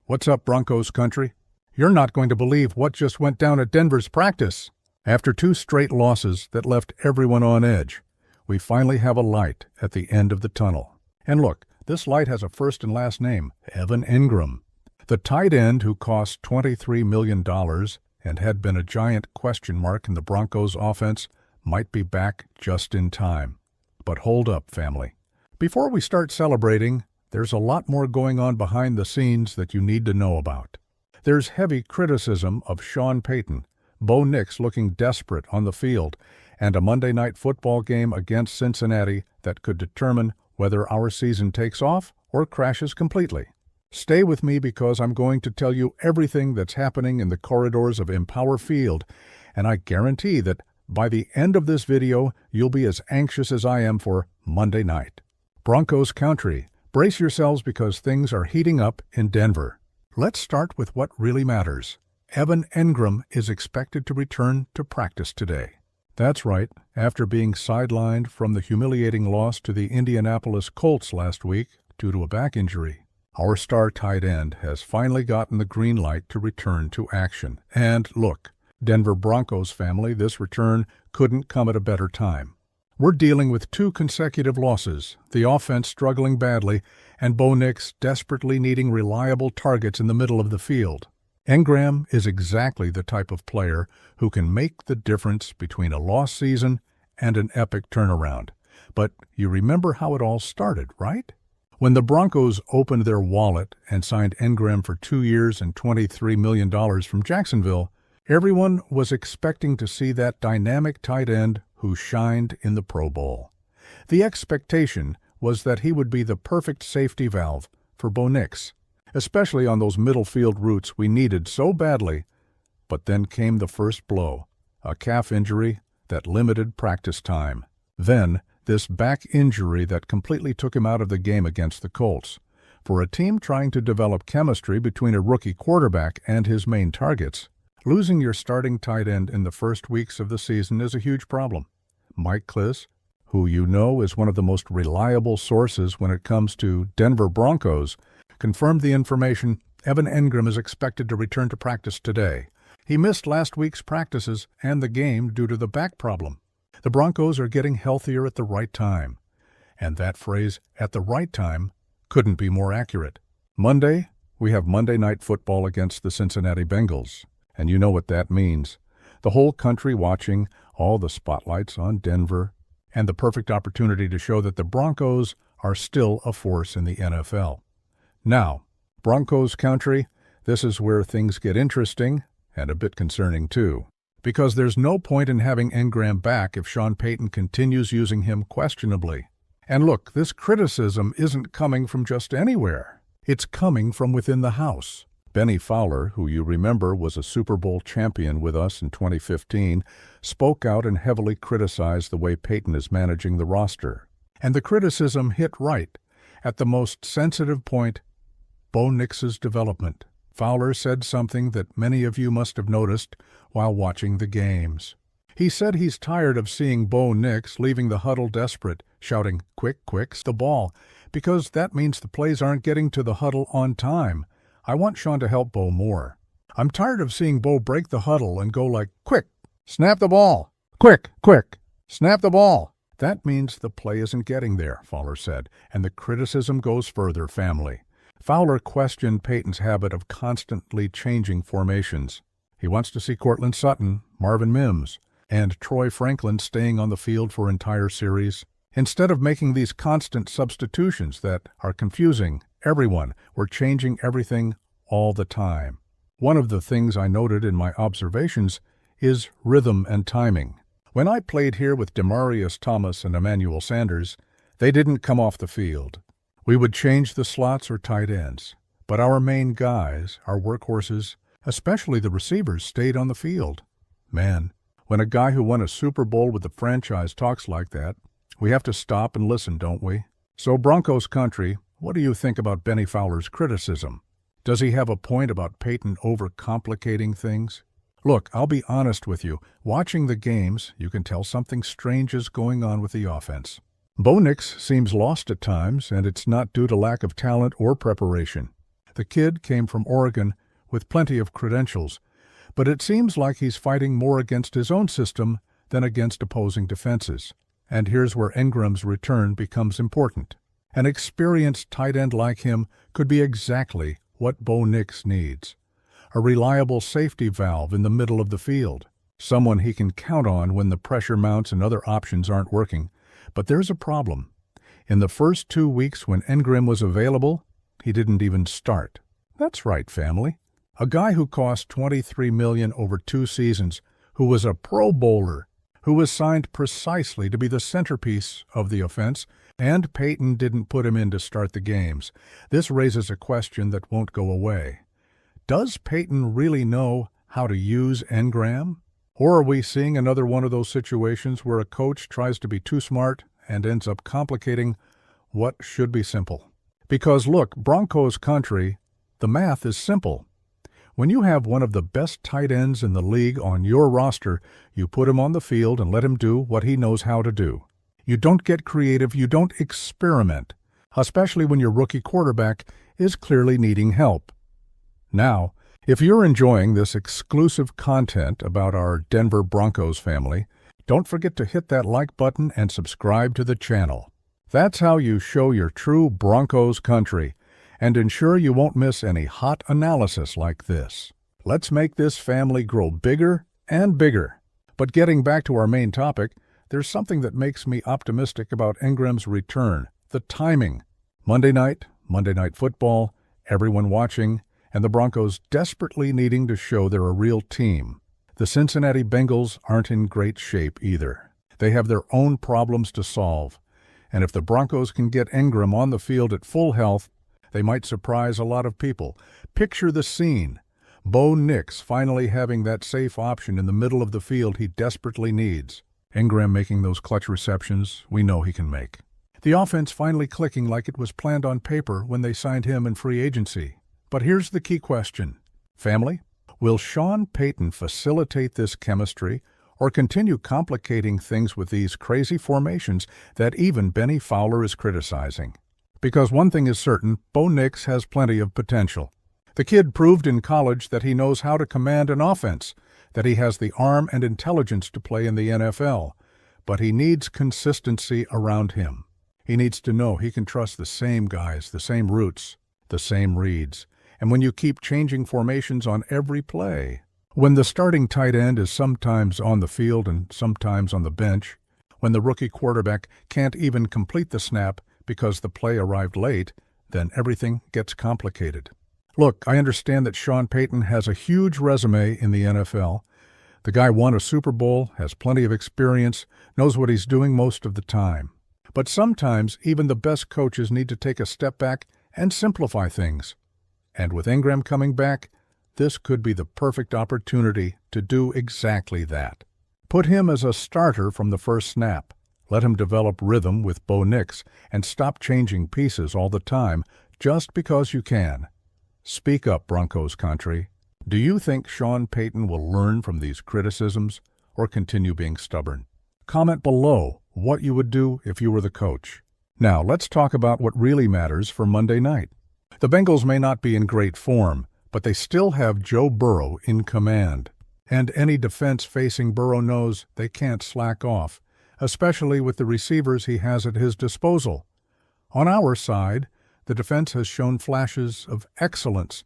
What's up, Broncos country? You're not going to believe what just went down at Denver's practice. After 2 straight losses that left everyone on edge, we finally have a light at the end of the tunnel. And look, this light has a first and last name, Evan ENGRAM. The tight end who cost $23 million and had been a giant question mark in the Broncos offense might be back just in time. But hold up, family. Before we start celebrating, there's a lot more going on behind the scenes that you need to know about. There's heavy criticism of Sean Payton, Bo Nix looking desperate on the field, and a Monday night football game against Cincinnati that could determine whether our season takes off or crashes completely. Stay with me because I'm going to tell you everything that's happening in the corridors of Empower Field, and I guarantee that by the end of this video, you'll be as anxious as I am for Monday night. Broncos country, brace yourselves because things are heating up in Denver. Let's start with what really matters. Evan ENGRAM is expected to return to practice today. That's right, after being sidelined from the humiliating loss to the Indianapolis Colts last week due to a back injury. Our star tight end has finally gotten the green light to return to action. And look, Denver Broncos family, this return couldn't come at a better time. We're dealing with 2 consecutive losses, the offense struggling badly, and Bo Nix desperately needing reliable targets in the middle of the field. ENGRAM is exactly the type of player who can make the difference between a lost season and an epic turnaround. But you remember how it all started, right? When the Broncos opened their wallet and signed ENGRAM for 2 years and $23 million from Jacksonville, everyone was expecting to see that dynamic tight end who shined in the Pro Bowl. The expectation was that he would be the perfect safety valve for Bo Nix, especially on those middle field routes we needed so badly. But then came the first blow, a calf injury that limited practice time. Then, this back injury that completely took him out of the game against the Colts. For a team trying to develop chemistry between a rookie quarterback and his main targets, losing your starting tight end in the first weeks of the season is a huge problem. Mike Kliss, who you know is one of the most reliable sources when it comes to Denver Broncos, confirmed the information. Evan ENGRAM is expected to return to practice today. He missed last week's practices and the game due to the back problem. The Broncos are getting healthier at the right time. And that phrase, at the right time, couldn't be more accurate. Monday, we have Monday Night Football against the Cincinnati Bengals. And you know what that means. The whole country watching, all the spotlights on Denver, and the perfect opportunity to show that the Broncos are still a force in the NFL. Now, Broncos country, this is where things get interesting and a bit concerning too. Because there's no point in having ENGRAM back if Sean Payton continues using him questionably. And look, this criticism isn't coming from just anywhere. It's coming from within the house. Benny Fowler, who you remember was a Super Bowl champion with us in 2015, spoke out and heavily criticized the way Payton is managing the roster. And the criticism hit right at the most sensitive point, Bo Nix's development. Fowler said something that many of you must have noticed while watching the games. He said he's tired of seeing Bo Nix leaving the huddle desperate, shouting, "Quick, quick, the ball," because that means the plays aren't getting to the huddle on time. I want Sean to help Bo more. I'm tired of seeing Bo break the huddle and go like, "Quick, snap the ball. Quick, quick, snap the ball." That means the play isn't getting there, Fowler said, and the criticism goes further, family. Fowler questioned Payton's habit of constantly changing formations. He wants to see Courtland Sutton, Marvin Mims, and Troy Franklin staying on the field for entire series. Instead of making these constant substitutions that are confusing everyone, we're changing everything all the time. One of the things I noted in my observations is rhythm and timing. When I played here with Demaryius Thomas and Emmanuel Sanders, they didn't come off the field. We would change the slots or tight ends, but our main guys, our workhorses, especially the receivers, stayed on the field. Man, when a guy who won a Super Bowl with the franchise talks like that, we have to stop and listen, don't we? So Broncos country, what do you think about Benny Fowler's criticism? Does he have a point about Payton overcomplicating things? Look, I'll be honest with you. Watching the games, you can tell something strange is going on with the offense. Bo Nix seems lost at times, and it's not due to lack of talent or preparation. The kid came from Oregon with plenty of credentials, but it seems like he's fighting more against his own system than against opposing defenses. And here's where ENGRAM's return becomes important. An experienced tight end like him could be exactly what Bo Nix needs. A reliable safety valve in the middle of the field. Someone he can count on when the pressure mounts and other options aren't working. But there's a problem. In the first 2 weeks when ENGRAM was available, he didn't even start. That's right, family. A guy who cost $23 million over 2 seasons, who was a Pro Bowler, who was signed precisely to be the centerpiece of the offense, and Peyton didn't put him in to start the games. This raises a question that won't go away. Does Peyton really know how to use ENGRAM? Or are we seeing another one of those situations where a coach tries to be too smart and ends up complicating what should be simple? Because look, Broncos country, the math is simple. When you have one of the best tight ends in the league on your roster, you put him on the field and let him do what he knows how to do. You don't get creative, you don't experiment, especially when your rookie quarterback is clearly needing help. Now, if you're enjoying this exclusive content about our Denver Broncos family, don't forget to hit that like button and subscribe to the channel. That's how you show your true Broncos country and ensure you won't miss any hot analysis like this. Let's make this family grow bigger and bigger. But getting back to our main topic, there's something that makes me optimistic about ENGRAM's return, the timing. Monday Night Football, everyone watching, and the Broncos desperately needing to show they're a real team. The Cincinnati Bengals aren't in great shape either. They have their own problems to solve. And if the Broncos can get ENGRAM on the field at full health, they might surprise a lot of people. Picture the scene. Bo Nix finally having that safe option in the middle of the field he desperately needs. ENGRAM making those clutch receptions we know he can make. The offense finally clicking like it was planned on paper when they signed him in free agency. But here's the key question. Family, will Sean Payton facilitate this chemistry or continue complicating things with these crazy formations that even Benny Fowler is criticizing? Because one thing is certain, Bo Nix has plenty of potential. The kid proved in college that he knows how to command an offense, that he has the arm and intelligence to play in the NFL, but he needs consistency around him. He needs to know he can trust the same guys, the same routes, the same reads. And when you keep changing formations on every play, when the starting tight end is sometimes on the field and sometimes on the bench, when the rookie quarterback can't even complete the snap because the play arrived late, then everything gets complicated. Look, I understand that Sean Payton has a huge resume in the NFL. The guy won a Super Bowl, has plenty of experience, knows what he's doing most of the time. But sometimes even the best coaches need to take a step back and simplify things. And with ENGRAM coming back, this could be the perfect opportunity to do exactly that. Put him as a starter from the first snap. Let him develop rhythm with Bo Nix and stop changing pieces all the time just because you can. Speak up, Broncos country. Do you think Sean Payton will learn from these criticisms or continue being stubborn? Comment below what you would do if you were the coach. Now, let's talk about what really matters for Monday night. The Bengals may not be in great form, but they still have Joe Burrow in command. And any defense facing Burrow knows they can't slack off, especially with the receivers he has at his disposal. On our side, the defense has shown flashes of excellence,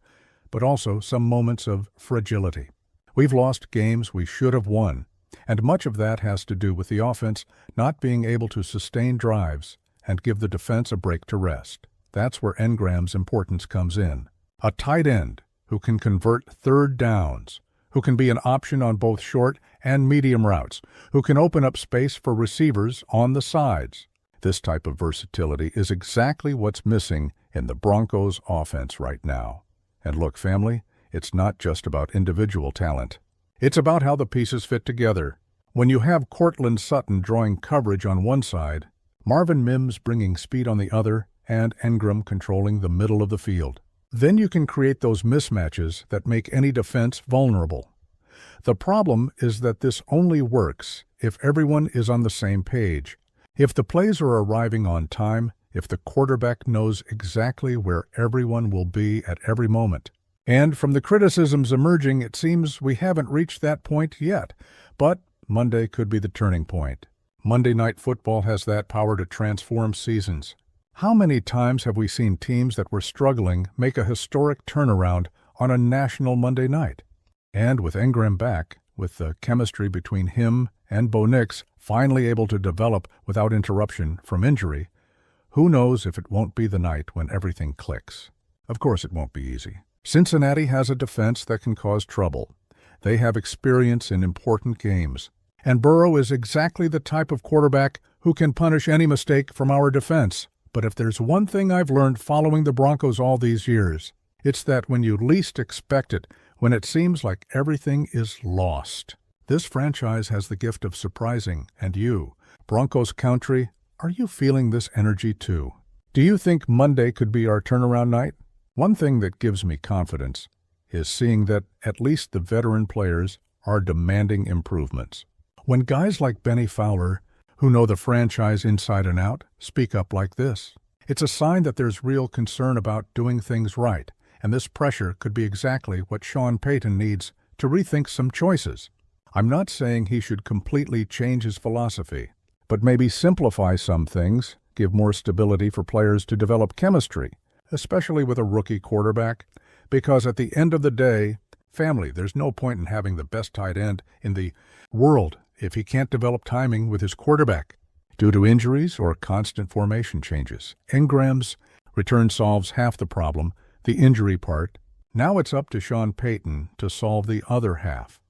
but also some moments of fragility. We've lost games we should have won, and much of that has to do with the offense not being able to sustain drives and give the defense a break to rest. That's where ENGRAM's importance comes in. A tight end who can convert third downs, who can be an option on both short and medium routes, who can open up space for receivers on the sides. This type of versatility is exactly what's missing in the Broncos offense right now. And look, family, it's not just about individual talent. It's about how the pieces fit together. When you have Courtland Sutton drawing coverage on one side, Marvin Mims bringing speed on the other, and ENGRAM controlling the middle of the field, then you can create those mismatches that make any defense vulnerable. The problem is that this only works if everyone is on the same page. If the plays are arriving on time if the quarterback knows exactly where everyone will be at every moment. And from the criticisms emerging, it seems we haven't reached that point yet. But Monday could be the turning point. Monday Night Football has that power to transform seasons. How many times have we seen teams that were struggling make a historic turnaround on a national Monday night? And with ENGRAM back, with the chemistry between him and Bo Nix finally able to develop without interruption from injury, who knows if it won't be the night when everything clicks. Of course it won't be easy. Cincinnati has a defense that can cause trouble. They have experience in important games. And Burrow is exactly the type of quarterback who can punish any mistake from our defense. But if there's one thing I've learned following the Broncos all these years, it's that when you least expect it, when it seems like everything is lost, this franchise has the gift of surprising, and you, Broncos country, are you feeling this energy too? Do you think Monday could be our turnaround night? One thing that gives me confidence is seeing that at least the veteran players are demanding improvements. When guys like Benny Fowler, who know the franchise inside and out, speak up like this, it's a sign that there's real concern about doing things right, and this pressure could be exactly what Sean Payton needs to rethink some choices. I'm not saying he should completely change his philosophy, but maybe simplify some things, give more stability for players to develop chemistry, especially with a rookie quarterback, because at the end of the day, family, there's no point in having the best tight end in the world if he can't develop timing with his quarterback. Due to injuries or constant formation changes, ENGRAM's return solves half the problem, the injury part. Now it's up to Sean Payton to solve the other half.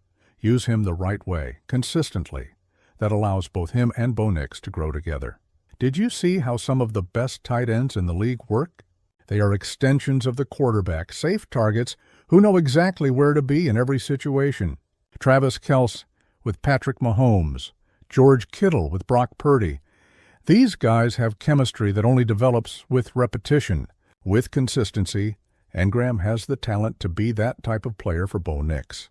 Use him the right way, consistently. That allows both him and Bo Nix to grow together. Did you see how some of the best tight ends in the league work? They are extensions of the quarterback, safe targets who know exactly where to be in every situation. Travis Kelce with Patrick Mahomes, George Kittle with Brock Purdy. These guys have chemistry that only develops with repetition, with consistency. ENGRAM has the talent to be that type of player for Bo Nix.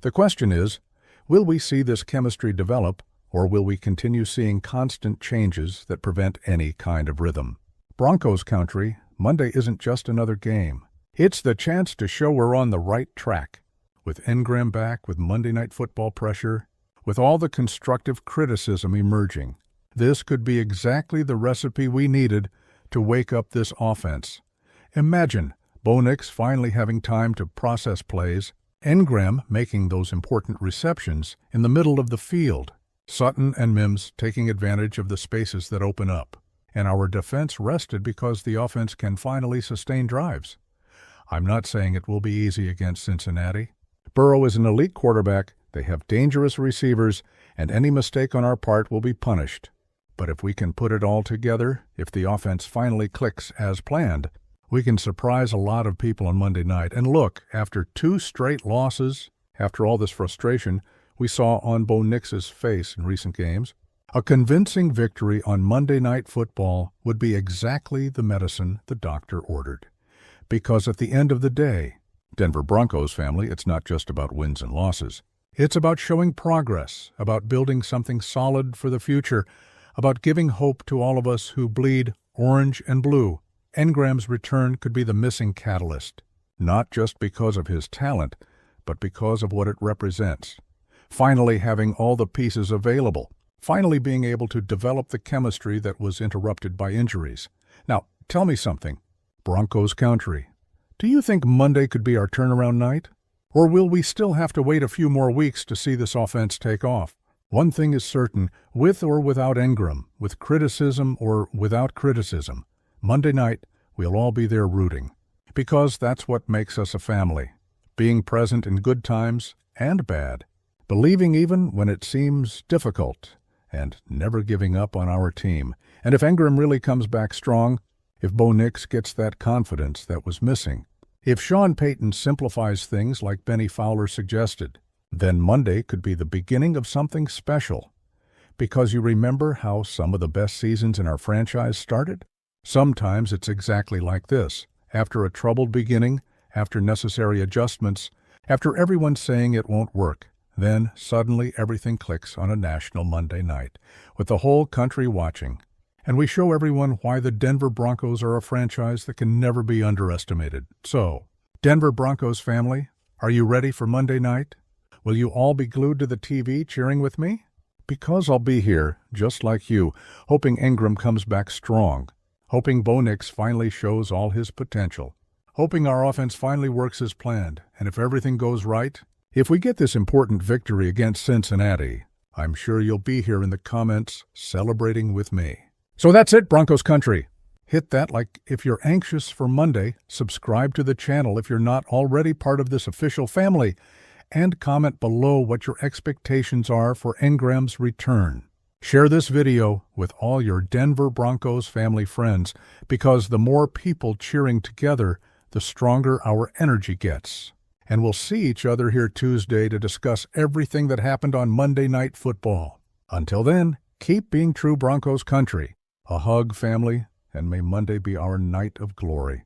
The question is, will we see this chemistry develop, or will we continue seeing constant changes that prevent any kind of rhythm? Broncos country, Monday isn't just another game. It's the chance to show we're on the right track. With ENGRAM back, with Monday Night Football pressure, with all the constructive criticism emerging, this could be exactly the recipe we needed to wake up this offense. Imagine Bo Nix finally having time to process plays, ENGRAM making those important receptions in the middle of the field, Sutton and Mims taking advantage of the spaces that open up, and our defense rested because the offense can finally sustain drives. I'm not saying it will be easy against Cincinnati. Burrow is an elite quarterback, they have dangerous receivers, and any mistake on our part will be punished. But if we can put it all together, if the offense finally clicks as planned, we can surprise a lot of people on Monday night. And look, after 2 straight losses, after all this frustration we saw on Bo Nix's face in recent games, a convincing victory on Monday Night Football would be exactly the medicine the doctor ordered. Because at the end of the day, Denver Broncos family, it's not just about wins and losses. It's about showing progress, about building something solid for the future, about giving hope to all of us who bleed orange and blue. ENGRAM's return could be the missing catalyst, not just because of his talent, but because of what it represents. Finally having all the pieces available, finally being able to develop the chemistry that was interrupted by injuries. Now, tell me something, Broncos country. Do you think Monday could be our turnaround night? Or will we still have to wait a few more weeks to see this offense take off? One thing is certain, with or without ENGRAM, with criticism or without criticism, Monday night we'll all be there rooting. Because that's what makes us a family. Being present in good times and bad. Believing even when it seems difficult. And never giving up on our team. And if ENGRAM really comes back strong, if Bo Nix gets that confidence that was missing, if Sean Payton simplifies things like Benny Fowler suggested, then Monday could be the beginning of something special. Because you remember how some of the best seasons in our franchise started? Sometimes it's exactly like this. After a troubled beginning, after necessary adjustments, after everyone saying it won't work, then suddenly everything clicks on a national Monday night, with the whole country watching. And we show everyone why the Denver Broncos are a franchise that can never be underestimated. So, Denver Broncos family, are you ready for Monday night? Will you all be glued to the TV cheering with me? Because I'll be here, just like you, hoping ENGRAM comes back strong, hoping Bo Nix finally shows all his potential, hoping our offense finally works as planned, and if everything goes right, if we get this important victory against Cincinnati, I'm sure you'll be here in the comments celebrating with me. So that's it, Broncos country. Hit that like if you're anxious for Monday, subscribe to the channel if you're not already part of this official family, and comment below what your expectations are for ENGRAM's return. Share this video with all your Denver Broncos family friends because the more people cheering together, the stronger our energy gets. And we'll see each other here Tuesday to discuss everything that happened on Monday Night Football. Until then, keep being true Broncos country. A hug, family, and may Monday be our night of glory.